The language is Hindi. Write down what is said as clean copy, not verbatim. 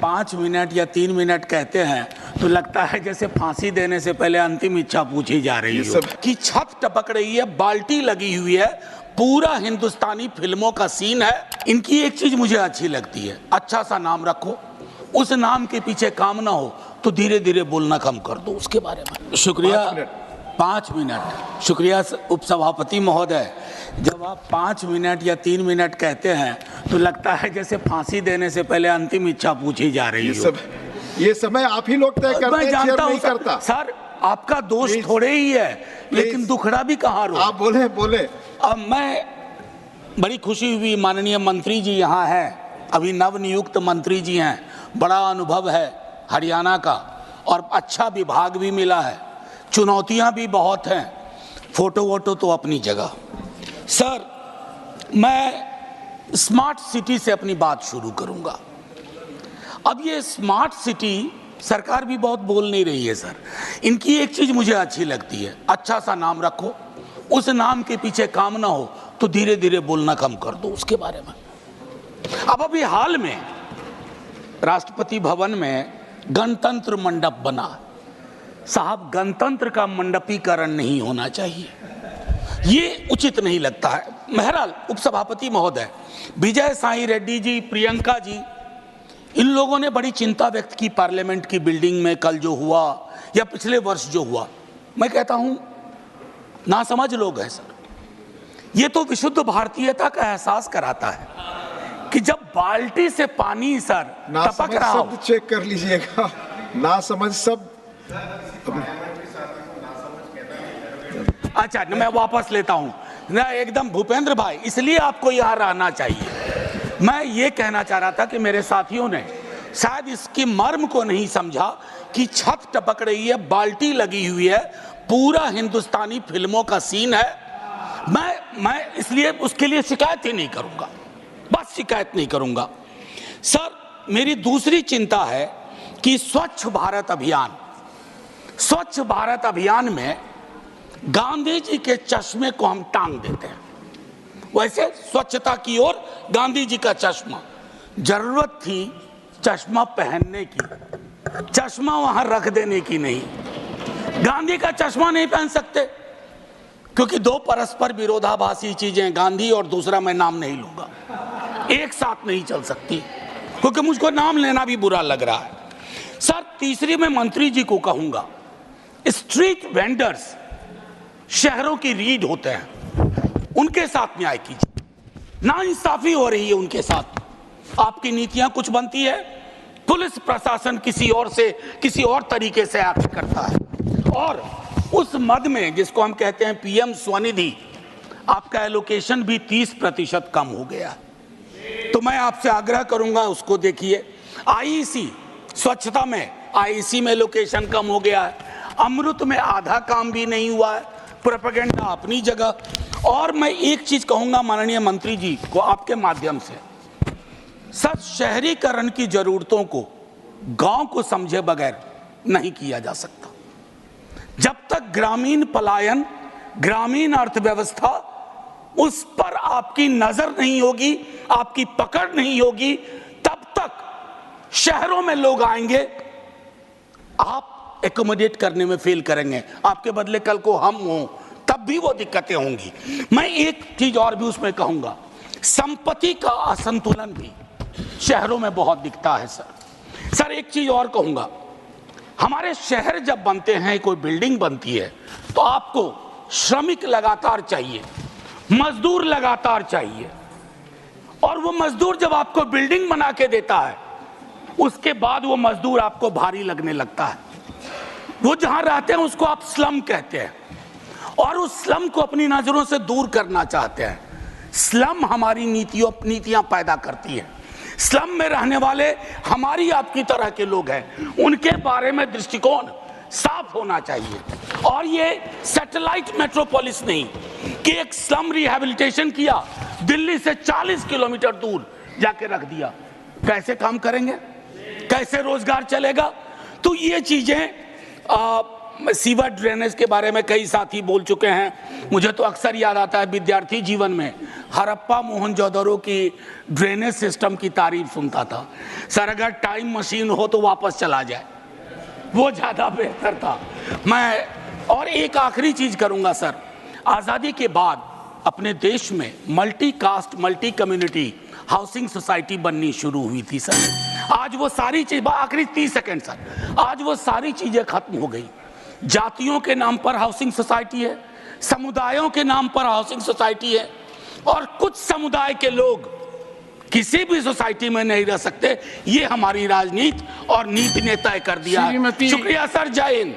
5 मिनट या 3 मिनट कहते हैं तो लगता है जैसे फांसी देने से पहले अंतिम इच्छा पूछी जा रही है कि छत टपक रही है, बाल्टी लगी हुई है, पूरा हिंदुस्तानी फिल्मों का सीन है। इनकी एक चीज मुझे अच्छी लगती है, अच्छा सा नाम रखो, उस नाम के पीछे काम ना हो तो धीरे धीरे बोलना कम कर दो उसके बारे में। शुक्रिया। 5 मिनट। शुक्रिया उपसभापति महोदय। जब आप 5 मिनट या 3 मिनट कहते हैं तो लगता है जैसे फांसी देने से पहले अंतिम इच्छा पूछी जा रही है। ये समय आप ही लोग तय करते हैं। मैं जानता हूं करता। सर, आपका दोष थोड़े ही है, लेकिन दुखड़ा भी कहाँ रो। आप बोले। अब मैं बड़ी खुशी हुई, माननीय मंत्री जी यहाँ हैं, अभी नवनियुक्त मंत्री जी हैं, बड़ा अनुभव है हरियाणा का और अच्छा विभाग भी मिला है, चुनौतियां भी बहुत हैं, फोटो वोटो तो अपनी जगह। सर, मैं स्मार्ट सिटी से अपनी बात शुरू करूंगा। अब ये स्मार्ट सिटी सरकार भी बहुत बोल नहीं रही है सर। इनकी एक चीज मुझे अच्छी लगती है, अच्छा सा नाम रखो, उस नाम के पीछे काम ना हो तो धीरे धीरे बोलना कम कर दो उसके बारे में। अब अभी हाल में राष्ट्रपति भवन में गणतंत्र मंडप बना। साहब, गणतंत्र का मंडपीकरण नहीं होना चाहिए, ये उचित नहीं लगता है। बहरहाल उपसभापति महोदय, विजय साई रेड्डी जी, प्रियंका जी, इन लोगों ने बड़ी चिंता व्यक्त की पार्लियामेंट की बिल्डिंग में कल जो हुआ या पिछले वर्ष जो हुआ। मैं कहता हूं नासमझ लोग हैं सर। ये तो विशुद्ध भारतीयता का एहसास कराता है कि जब बाल्टी से पानी सर टपक रहा हो। चेक कर लीजिएगा, नासमझ सब। अच्छा, मैं वापस लेता हूं ना, एकदम भूपेंद्र भाई, इसलिए आपको यहां रहना चाहिए। मैं ये कहना चाह रहा था कि मेरे साथियों ने शायद इसकी मर्म को नहीं समझा कि छत टपक रही है, बाल्टी लगी हुई है, पूरा हिंदुस्तानी फिल्मों का सीन है। मैं इसलिए उसके लिए शिकायत ही नहीं करूंगा, बस शिकायत नहीं करूंगा। सर, मेरी दूसरी चिंता है कि स्वच्छ भारत अभियान में गांधी जी के चश्मे को हम टांग देते हैं। वैसे स्वच्छता की ओर गांधी जी का चश्मा, जरूरत थी चश्मा पहनने की, चश्मा वहां रख देने की नहीं। गांधी का चश्मा नहीं पहन सकते क्योंकि दो परस्पर विरोधाभासी चीजें, गांधी और दूसरा मैं नाम नहीं लूंगा, एक साथ नहीं चल सकती क्योंकि मुझको नाम लेना भी बुरा लग रहा है। सर, तीसरी मैं मंत्री जी को कहूंगा, स्ट्रीट वेंडर्स शहरों की रीढ़ होते हैं, उनके साथ न्याय कीजिए। नाइंसाफी हो रही है उनके साथ, आपकी नीतियां कुछ बनती है, पुलिस प्रशासन किसी और तरीके से एक्ट करता है, और उस मद में जिसको हम कहते हैं पीएम स्वनिधि, आपका एलोकेशन भी 30% कम हो गया। तो मैं आपसे आग्रह करूंगा उसको देखिए। आईईसी स्वच्छता में, आईईसी में एलोकेशन कम हो गया है, अमृत में आधा काम भी नहीं हुआ है, प्रोपेगेंडा अपनी जगह। और मैं एक चीज कहूंगा माननीय मंत्री जी को आपके माध्यम से, सर, शहरीकरण की जरूरतों को गांव को समझे बगैर नहीं किया जा सकता। जब तक ग्रामीण पलायन, ग्रामीण अर्थव्यवस्था, उस पर आपकी नजर नहीं होगी, आपकी पकड़ नहीं होगी, तब तक शहरों में लोग आएंगे, आप एकोमोडेट करने में फेल करेंगे। आपके बदले कल को हम हों तब भी वो दिक्कतें होंगी। मैं एक चीज और भी उसमें कहूंगा, संपत्ति का असंतुलन भी शहरों में बहुत दिखता है सर। एक चीज और कहूंगा, हमारे शहर जब बनते हैं, कोई बिल्डिंग बनती है तो आपको श्रमिक लगातार चाहिए, मजदूर लगातार चाहिए, और वो मजदूर जब आपको बिल्डिंग बना के देता है उसके बाद वो मजदूर आपको भारी लगने लगता है। वो जहां रहते हैं उसको आप स्लम कहते हैं और उस स्लम को अपनी नजरों से दूर करना चाहते हैं। स्लम हमारी नीतियां पैदा करती है। स्लम में रहने वाले हमारी आपकी तरह के लोग हैं, उनके बारे में दृष्टिकोण साफ होना चाहिए। और ये सैटेलाइट मेट्रोपोलिस नहीं कि एक स्लम रिहैबिलिटेशन किया, दिल्ली से 40 किलोमीटर दूर जाके रख दिया। कैसे काम करेंगे, कैसे रोजगार चलेगा? तो ये चीजें सीवर ड्रेनेज के बारे में कई साथी बोल चुके हैं। मुझे तो अक्सर याद आता है विद्यार्थी जीवन में हड़प्पा मोहनजोदड़ो की ड्रेनेज सिस्टम की तारीफ सुनता था। सर अगर टाइम मशीन हो तो वापस चला जाए, वो ज़्यादा बेहतर था। मैं और एक आखिरी चीज़ करूँगा सर, आज़ादी के बाद अपने देश में multi caste multi community housing society बननी शुरू हुई थी सर। आज वो सारी चीज, आखिरी 30 सेकंड सर, आज वो सारी चीजें खत्म हो गई। जातियों के नाम पर हाउसिंग सोसाइटी है, समुदायों के नाम पर हाउसिंग सोसाइटी है, और कुछ समुदाय के लोग किसी भी सोसाइटी में नहीं रह सकते। ये हमारी राजनीति और नीति ने तय कर दिया है। शुक्रिया सर, जय हिंद।